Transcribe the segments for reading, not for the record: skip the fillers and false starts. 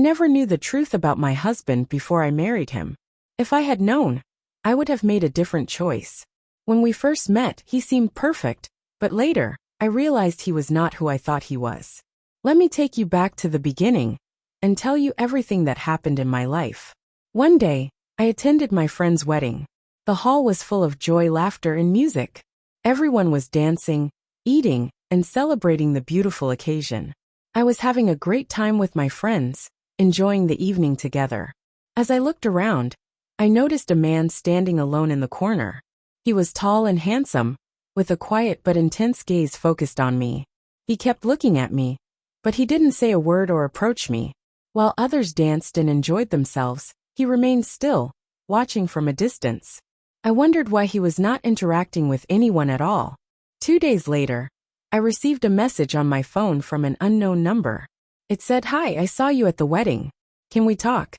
never knew the truth about my husband before I married him. If I had known, I would have made a different choice. When we first met, he seemed perfect, but later, I realized he was not who I thought he was. Let me take you back to the beginning and tell you everything that happened in my life. One day, I attended my friend's wedding. The hall was full of joy, laughter, and music. Everyone was dancing, eating, and celebrating the beautiful occasion. I was having a great time with my friends, enjoying the evening together. As I looked around, I noticed a man standing alone in the corner. He was tall and handsome, with a quiet but intense gaze focused on me. He kept looking at me, but he didn't say a word or approach me. While others danced and enjoyed themselves, he remained still, watching from a distance. I wondered why he was not interacting with anyone at all. 2 days later, I received a message on my phone from an unknown number. It said, "Hi, I saw you at the wedding. Can we talk?"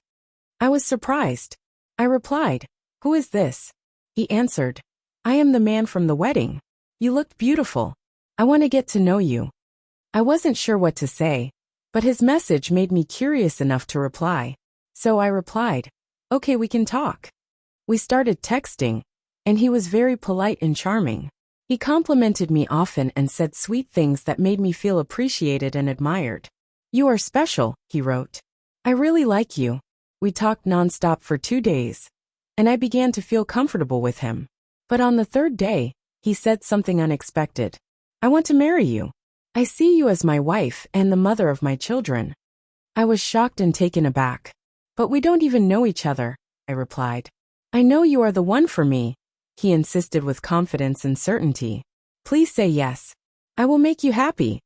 I was surprised. I replied, "Who is this?" He answered, "I am the man from the wedding. You looked beautiful. I want to get to know you." I wasn't sure what to say, but his message made me curious enough to reply. So I replied, "Okay, we can talk." We started texting, and he was very polite and charming. He complimented me often and said sweet things that made me feel appreciated and admired. "You are special," he wrote. "I really like you." We talked nonstop for 2 days, and I began to feel comfortable with him. But on the third day, he said something unexpected. "I want to marry you. I see you as my wife and the mother of my children." I was shocked and taken aback. "But we don't even know each other," I replied. "I know you are the one for me," he insisted with confidence and certainty. "Please say yes. I will make you happy."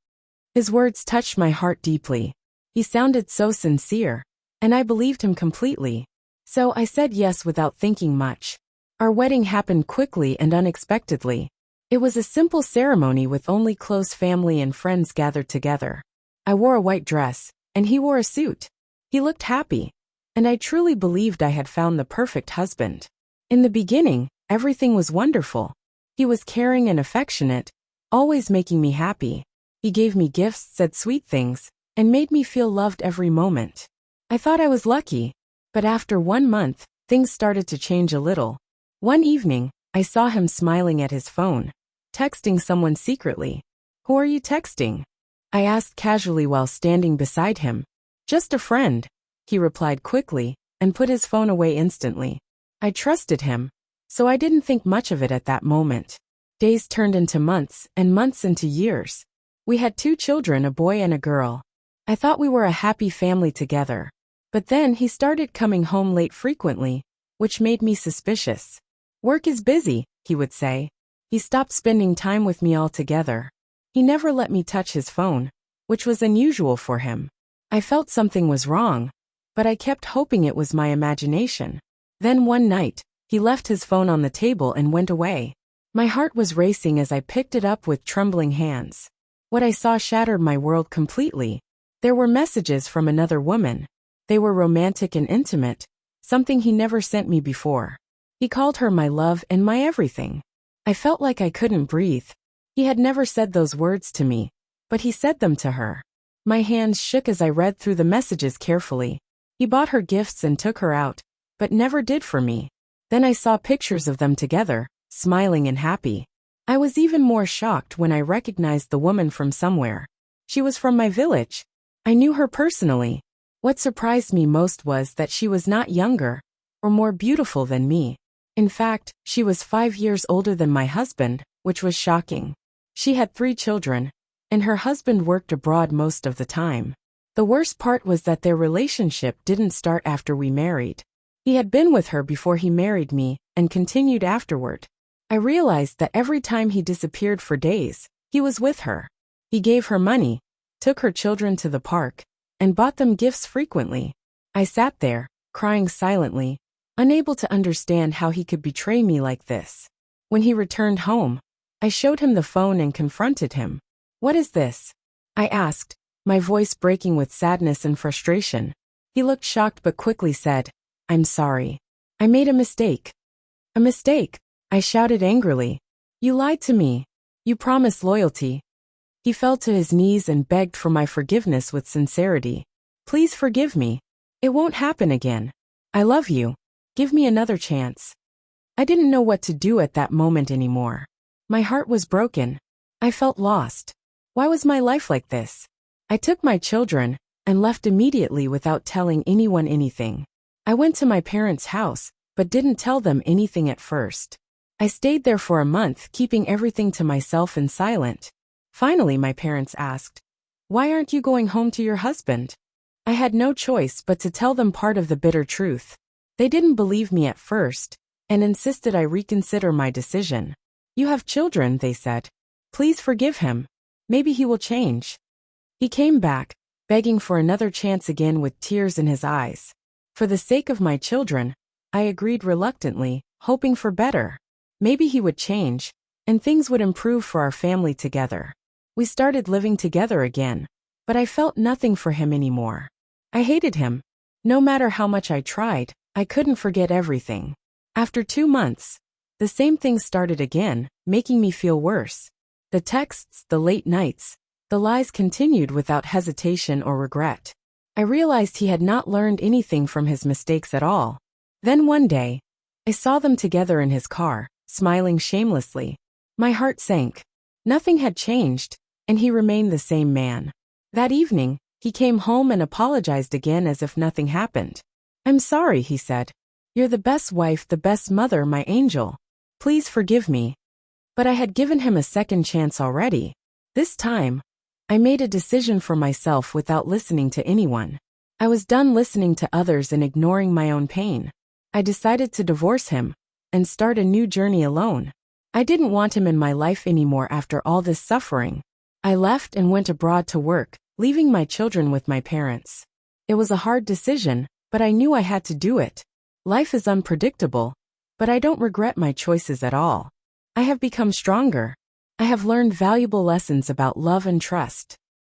His words touched my heart deeply. He sounded so sincere, and I believed him completely. So I said yes without thinking much. Our wedding happened quickly and unexpectedly. It was a simple ceremony with only close family and friends gathered together. I wore a white dress, and he wore a suit. He looked happy, and I truly believed I had found the perfect husband. In the beginning, everything was wonderful. He was caring and affectionate, always making me happy. He gave me gifts, said sweet things, and made me feel loved every moment. I thought I was lucky, but after 1 month, things started to change a little. One evening, I saw him smiling at his phone, texting someone secretly. "Who are you texting?" I asked casually while standing beside him. "Just a friend," he replied quickly, and put his phone away instantly. I trusted him, so I didn't think much of it at that moment. Days turned into months, and months into years. We had 2 children, a boy and a girl. I thought we were a happy family together. But then he started coming home late frequently, which made me suspicious. "Work is busy," he would say. He stopped spending time with me altogether. He never let me touch his phone, which was unusual for him. I felt something was wrong, but I kept hoping it was my imagination. Then one night, he left his phone on the table and went away. My heart was racing as I picked it up with trembling hands. What I saw shattered my world completely. There were messages from another woman. They were romantic and intimate, something he never sent me before. He called her my love and my everything. I felt like I couldn't breathe. He had never said those words to me, but he said them to her. My hands shook as I read through the messages carefully. He bought her gifts and took her out, but never did for me. Then I saw pictures of them together, smiling and happy. I was even more shocked when I recognized the woman from somewhere. She was from my village. I knew her personally. What surprised me most was that she was not younger or more beautiful than me. In fact, she was 5 years older than my husband, which was shocking. She had 3 children, and her husband worked abroad most of the time. The worst part was that their relationship didn't start after we married. He had been with her before he married me, and continued afterward. I realized that every time he disappeared for days, he was with her. He gave her money, took her children to the park, and bought them gifts frequently. I sat there, crying silently, unable to understand how he could betray me like this. When he returned home, I showed him the phone and confronted him. "What is this?" I asked, my voice breaking with sadness and frustration. He looked shocked but quickly said, "I'm sorry. I made a mistake." "A mistake?" I shouted angrily. "You lied to me. You promised loyalty." He fell to his knees and begged for my forgiveness with sincerity. "Please forgive me. It won't happen again. I love you. Give me another chance. I didn't know what to do at that moment anymore. My heart was broken. I felt lost. Why was my life like this? I took my children and left immediately without telling anyone anything. I went to my parents' house, but didn't tell them anything at first. I stayed there for a month, keeping everything to myself and silent. Finally, my parents asked, "Why aren't you going home to your husband?" I had no choice but to tell them part of the bitter truth. They didn't believe me at first and insisted I reconsider my decision. "You have children," they said. "Please forgive him. Maybe he will change." He came back, begging for another chance again with tears in his eyes. For the sake of my children, I agreed reluctantly, hoping for better. Maybe he would change, and things would improve for our family together. We started living together again, but I felt nothing for him anymore. I hated him. No matter how much I tried, I couldn't forget everything. After 2 months, the same thing started again, making me feel worse. The texts, the late nights, the lies continued without hesitation or regret. I realized he had not learned anything from his mistakes at all. Then one day, I saw them together in his car, smiling shamelessly. My heart sank. Nothing had changed, and he remained the same man. That evening, he came home and apologized again as if nothing happened. "I'm sorry," he said. "You're the best wife, the best mother, my angel. Please forgive me." But I had given him a second chance already. This time, I made a decision for myself without listening to anyone. I was done listening to others and ignoring my own pain. I decided to divorce him and start a new journey alone. I didn't want him in my life anymore after all this suffering. I left and went abroad to work, leaving my children with my parents. It was a hard decision, but I knew I had to do it. Life is unpredictable, but I don't regret my choices at all. I have become stronger. I have learned valuable lessons about love and trust.